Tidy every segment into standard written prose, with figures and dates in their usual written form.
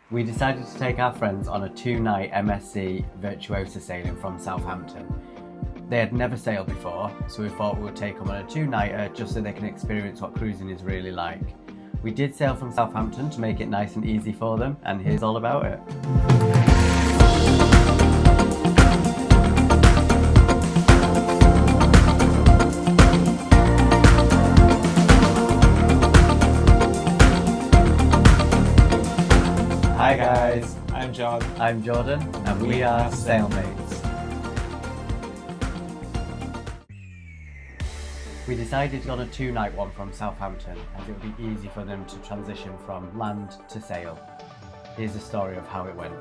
We decided to take our friends on a 2-night MSC Virtuosa sailing from Southampton. They had never sailed before, so we thought we would take them on a 2-nighter just so they can experience what cruising is really like. We did sail from Southampton to make it nice and easy for them, and here's all about it. Hi guys, I'm John. I'm Jordan, and we are Sailmates. We decided on a 2-night one from Southampton as it would be easy for them to transition from land to sail. Here's the story of how it went.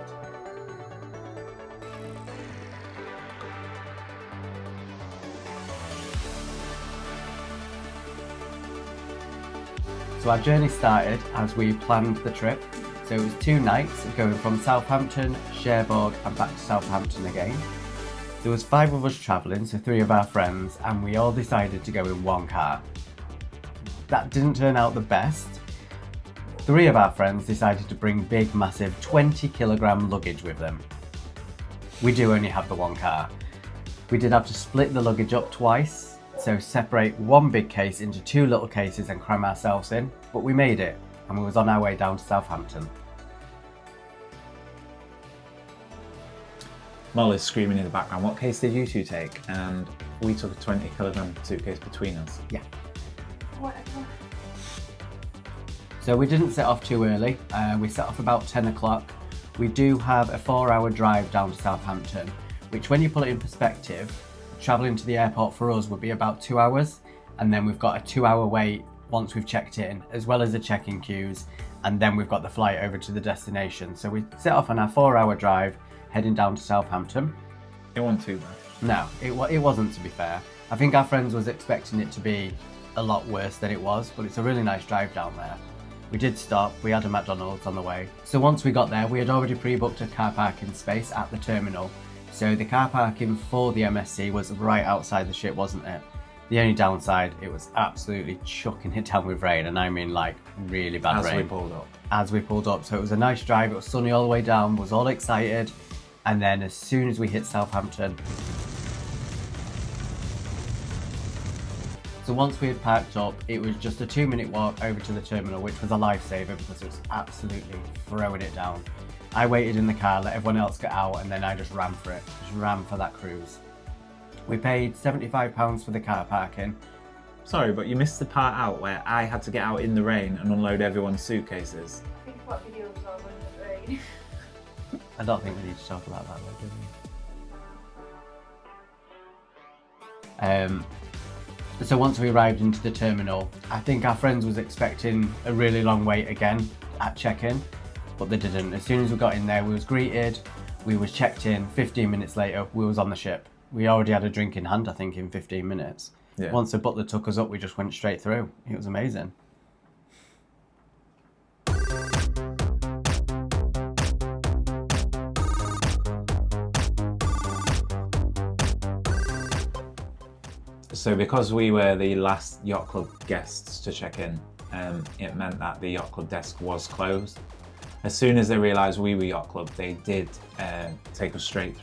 So our journey started as we planned the trip. So it was 2 nights going from Southampton, Cherbourg and back to Southampton again. There was 5 of us travelling, so 3 of our friends, and we all decided to go in one car. That didn't turn out the best. 3 of our friends decided to bring big, massive 20-kilogram luggage with them. We do only have the one car. We did have to split the luggage up twice, so separate one big case into 2 little cases and cram ourselves in, but we made it, and we was on our way down to Southampton. Molly's screaming in the background. What case did you two take? And we took a 20-kilogram suitcase between us. Yeah. So we didn't set off too early. We set off about 10 o'clock. We do have a 4-hour drive down to Southampton, which when you put it in perspective, travelling to the airport for us would be about 2 hours, and then we've got a 2-hour wait once we've checked in, as well as the check-in queues, and then we've got the flight over to the destination. So we set off on our 4-hour drive, heading down to Southampton. It wasn't too bad. No, it wasn't, to be fair. I think our friends was expecting it to be a lot worse than it was, but it's a really nice drive down there. We did stop, we had a McDonald's on the way. So once we got there, we had already pre-booked a car parking space at the terminal. So the car parking for the MSC was right outside the ship, wasn't it? The only downside, it was absolutely chucking it down with rain, and I mean like really bad rain. As we pulled up. So it was a nice drive, it was sunny all the way down, was all excited. And then as soon as we hit Southampton, so once we had parked up, it was just a 2-minute walk over to the terminal, which was a lifesaver because it was absolutely throwing it down. I waited in the car, let everyone else get out, and then I just ran for it. Just ran for that cruise. We paid £75 for the car parking. Sorry, but you missed the part out where I had to get out in the rain and unload everyone's suitcases. I think what video was all in the rain. I don't think we need to talk about that though, do we? So once we arrived into the terminal, I think our friends was expecting a really long wait again at check-in, but they didn't. As soon as we got in there, we was greeted, we was checked in, 15 minutes later, we was on the ship. We already had a drink in hand, I think, in 15 minutes. Yeah. Once the butler took us up, we just went straight through. It was amazing. So because we were the last Yacht Club guests to check in, it meant that the Yacht Club desk was closed. As soon as they realised we were Yacht Club, they did take us straight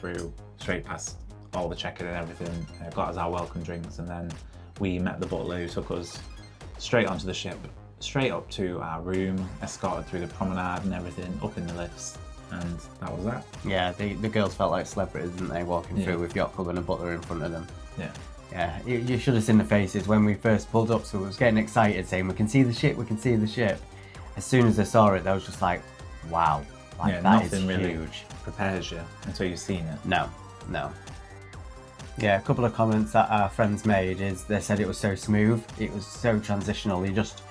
past all the check-in and everything, got us our welcome drinks, and then we met the butler who took us straight onto the ship, straight up to our room, escorted through the promenade and everything, up in the lifts, and that was that. Yeah, the girls felt like celebrities, didn't they, walking through with Yacht Club and a butler in front of them. Yeah. Yeah, you should have seen the faces when we first pulled up, so we was getting excited saying, we can see the ship, we can see the ship. As soon as they saw it, they was just like, wow, like, yeah, that is nothing really huge. Prepares you until you've seen it. No. Yeah, a couple of comments that our friends made is they said it was so smooth, it was so transitional, you just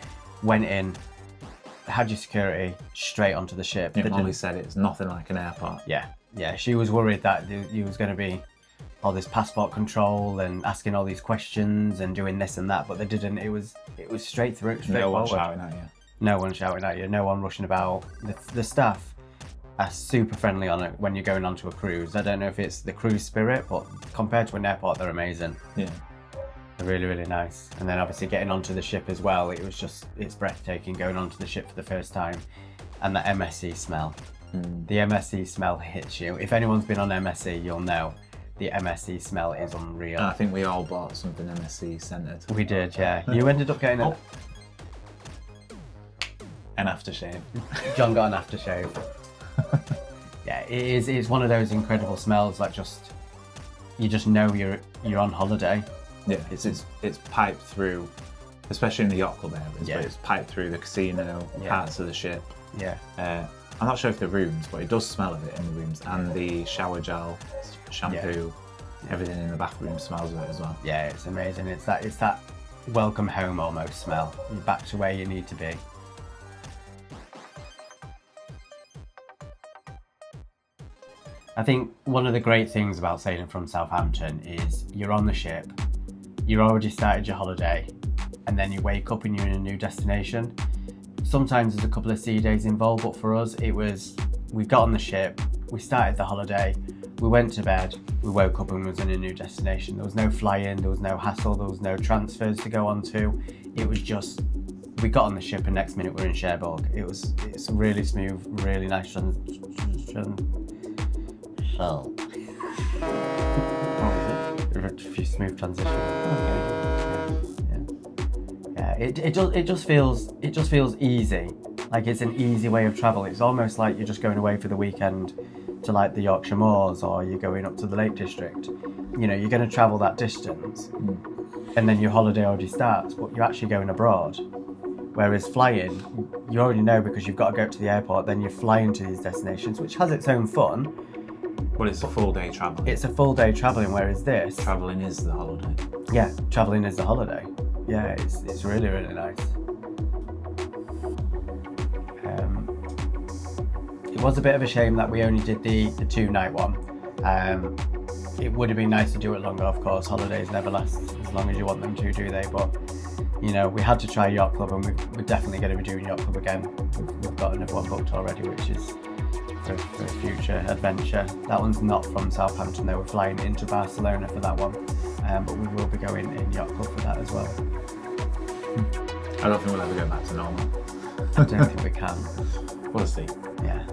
went in, had your security, straight onto the ship. Yeah, Molly said it's nothing like an airport. Yeah, she was worried that you was going to be all this passport control and asking all these questions and doing this and that, but they didn't. It was straight through, straight No one forward. shouting at you. No one shouting at you, no one rushing about. The staff are super friendly on it when you're going onto a cruise. I don't know if it's the cruise spirit, but compared to an airport, they're amazing. Yeah. They're really, really nice. And then obviously getting onto the ship as well, it's breathtaking going onto the ship for the first time. And the MSC smell. The MSC smell hits you. If anyone's been on MSC, you'll know the MSC smell is unreal. I think we all bought something MSC scented. We did, yeah. You ended up getting an aftershave. John got an aftershave. Yeah, it's one of those incredible smells that you just know you're on holiday. Yeah, it's piped through, especially in the yacht club areas, but it's piped through the casino, parts of the ship. Yeah. I'm not sure if the rooms, but it does smell of it in the rooms, and the shower gel, shampoo, everything in the bathroom smells of it as well. Yeah, it's amazing. It's that welcome home almost smell. You're back to where you need to be. I think one of the great things about sailing from Southampton is you're on the ship, you've already started your holiday, and then you wake up and you're in a new destination. Sometimes there's a couple of sea days involved, but for us we got on the ship, we started the holiday, we went to bed, we woke up and was in a new destination. There was no fly-in, there was no hassle, there was no transfers to go on to. It was just, we got on the ship and next minute we're in Cherbourg. It's really smooth, really nice a few smooth transitions. Yeah. It just feels easy. Like it's an easy way of travel. It's almost like you're just going away for the weekend to like the Yorkshire Moors, or you're going up to the Lake District. You know, you're going to travel that distance, and then your holiday already starts, but you're actually going abroad. Whereas flying, you already know because you've got to go to the airport, then you're flying to these destinations, which has its own fun. But it's a full day travelling. It's a full day travelling, whereas this... Travelling is the holiday. Yeah, travelling is the holiday. Yeah, it's really, really nice. It was a bit of a shame that we only did the 2-night one. It would have been nice to do it longer, of course. Holidays never last as long as you want them to, do they? But, you know, we had to try Yacht Club, and we're definitely going to be doing Yacht Club again. We've got another one booked already, which is for a future adventure. That one's not from Southampton, though. We're flying into Barcelona for that one. But we will be going in Yacht Club for that as well. I don't think we'll ever go back to normal. I don't think we can. We'll see. Yeah.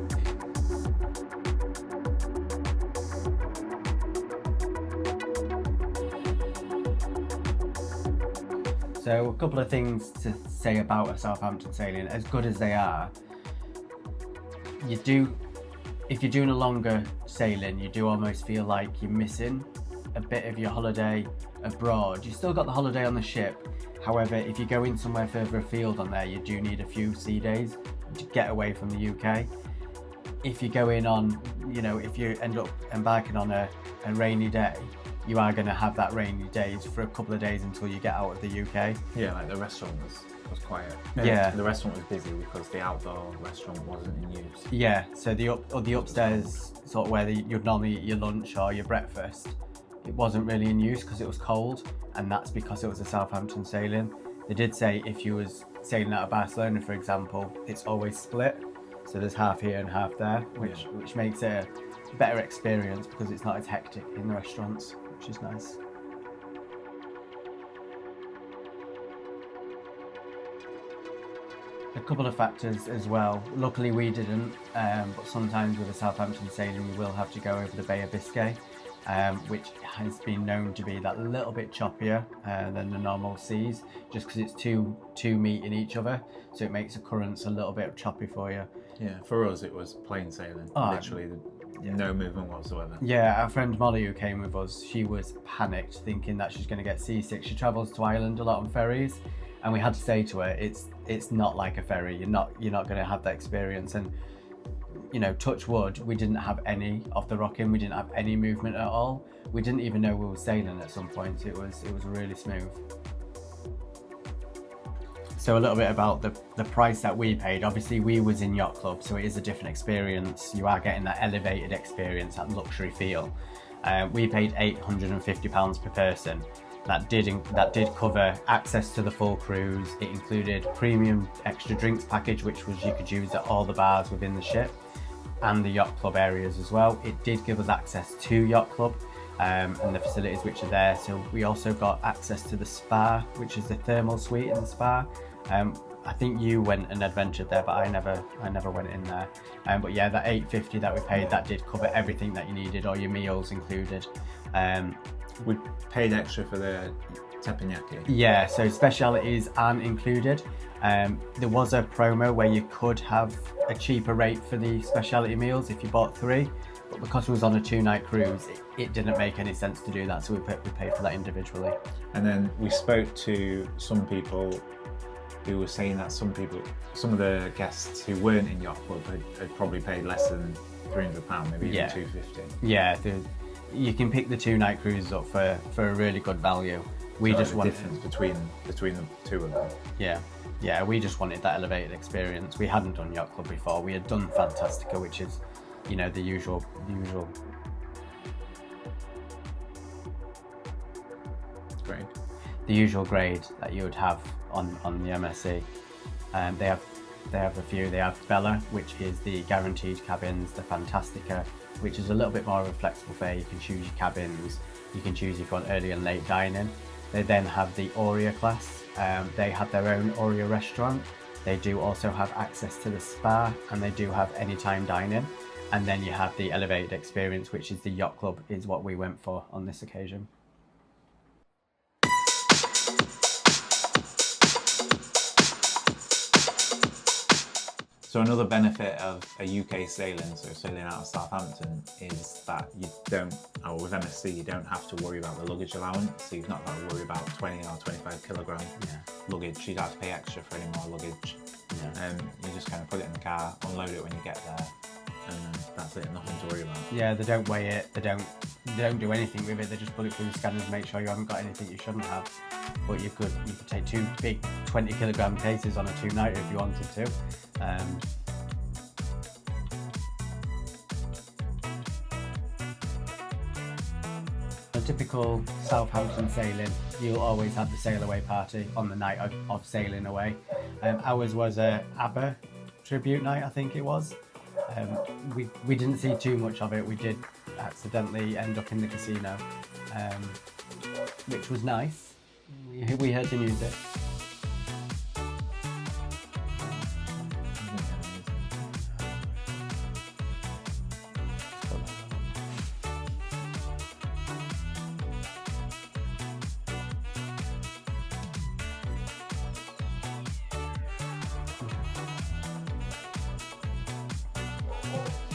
So a couple of things to say about a Southampton sailing. As good as they are, if you're doing a longer sailing, you do almost feel like you're missing a bit of your holiday abroad. You still got the holiday on the ship. However, if you're going somewhere further afield on there, you do need a few sea days to get away from the UK. If you're going on, you know, if you end up embarking on a rainy day, you are going to have that rainy days for a couple of days until you get out of the UK. Yeah, like the restaurant was quiet. Yeah. The restaurant was busy because the outdoor restaurant wasn't in use. Yeah, so the upstairs, sort of where you'd normally eat your lunch or your breakfast, it wasn't really in use because it was cold, and that's because it was a Southampton sailing. They did say if you was sailing out of Barcelona, for example, it's always split. So there's half here and half there, which makes it a better experience because it's not as hectic in the restaurants, which is nice. A couple of factors as well. Luckily we didn't, but sometimes with a Southampton sailing you will have to go over the Bay of Biscay, which has been known to be that little bit choppier than the normal seas, just because it's two meeting each other, so it makes the currents a little bit choppy for you. Yeah, for us it was plain sailing, literally no movement whatsoever. Yeah, our friend Molly who came with us, she was panicked thinking that she's going to get seasick. She travels to Ireland a lot on ferries, and we had to say to her, it's not like a ferry. You're not going to have that experience. And you know, touch wood, we didn't have any off the rocking. We didn't have any movement at all. We didn't even know we were sailing at some point. It was really smooth. So a little bit about the price that we paid. Obviously we was in Yacht Club, so it is a different experience. You are getting that elevated experience, that luxury feel. We paid £850 per person. That did cover access to the full cruise. It included premium extra drinks package, which was you could use at all the bars within the ship, and the Yacht Club areas as well. It did give us access to Yacht Club and the facilities which are there. So we also got access to the spa, which is the thermal suite in the spa. I think you went and adventured there, but I never went in there. But yeah, that $8.50 that we paid, that did cover everything that you needed, all your meals included. We paid extra for the teppanyaki. Yeah, so specialities aren't included. There was a promo where you could have a cheaper rate for the speciality meals if you bought 3, but because we was on a 2-night cruise, it didn't make any sense to do that, so we paid for that individually. And then we spoke to some people who were saying that some of the guests who weren't in Yacht Club had probably paid less than £300, maybe even $250. Yeah, you can pick the 2-night cruises up for a really good value. We just wanted difference between the two of them. Yeah, we just wanted that elevated experience. We hadn't done Yacht Club before. We had done Fantastica, which is, you know, the usual. Grade. The usual grade that you would have on the MSC. They have a few. They have Bella, which is the guaranteed cabins. The Fantastica, which is a little bit more of a flexible fare. You can choose your cabins. You can choose if you want early and late dining. They then have the Aurea class. They have their own Aurea restaurant. They do also have access to the spa, and they do have anytime dining. And then you have the elevated experience, which is the Yacht Club, is what we went for on this occasion. So another benefit of a UK sailing, so sailing out of Southampton, is that you don't, or with MSC, you don't have to worry about the luggage allowance. So you've not got to worry about 20 or 25 kilogram luggage. You don't have to pay extra for any more luggage. You just kind of put it in the car, unload it when you get there, and that's it. Nothing to worry about. Yeah, they don't weigh it. They don't do anything with it. They just put it through the scanners, make sure you haven't got anything you shouldn't have. But you could take 2 big 20 kilogram cases on a 2-nighter if you wanted to. A typical Southampton sailing, you'll always have the sailaway party on the night of sailing away. Ours was a ABBA tribute night, I think it was. We didn't see too much of it. We did accidentally end up in the casino, which was nice. We heard the music.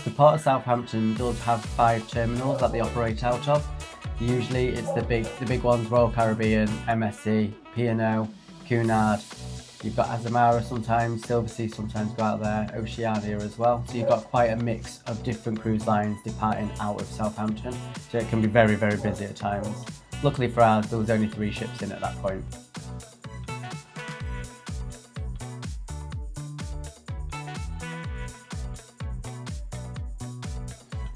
The Port of Southampton does have 5 terminals that they operate out of. Usually it's the big ones: Royal Caribbean, MSC, P&O, Cunard. You've got Azamara sometimes, Silversea sometimes go out there, Oceania as well. So you've got quite a mix of different cruise lines departing out of Southampton. So it can be very, very busy at times. Luckily for ours, there was only 3 ships in at that point.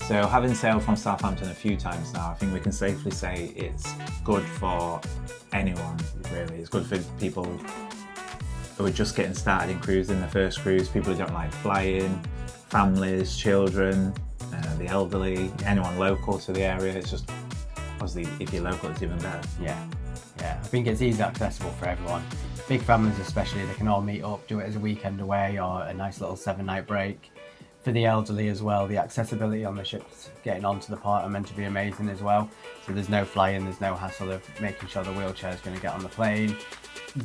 So having sailed from Southampton a few times now, I think we can safely say it's good for anyone, really. It's good for people who are just getting started in cruising, their first cruise, people who don't like flying, families, children, the elderly, anyone local to the area. It's just, obviously, if you're local, it's even better. Yeah, I think it's easily accessible for everyone. Big families especially, they can all meet up, do it as a weekend away or a nice little 7-night break. For the elderly as well, the accessibility on the ships getting onto the port are meant to be amazing as well. So there's no flying, there's no hassle of making sure the wheelchair is going to get on the plane.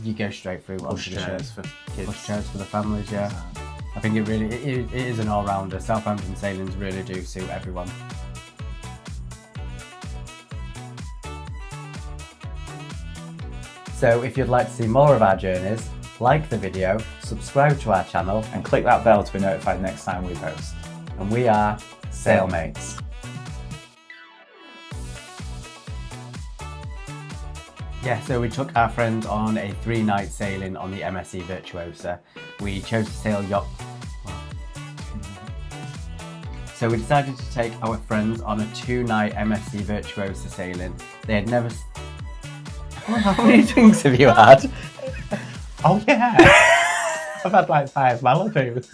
You go straight through onto the chairs ship. for kids. Push chairs for the families, yeah. I think it is an all-rounder. Southampton sailings really do suit everyone. So if you'd like to see more of our journeys, like the video, subscribe to our channel, And click that bell to be notified next time we post. and we are Sailmates. Yeah, so we took our friends on a 3-night sailing on the MSC Virtuosa. We chose to sail yacht. So we decided to take our friends on a 2-night MSC Virtuosa sailing. They had never... How many drinks have you had? Oh yeah! I've had like 5 Malibus.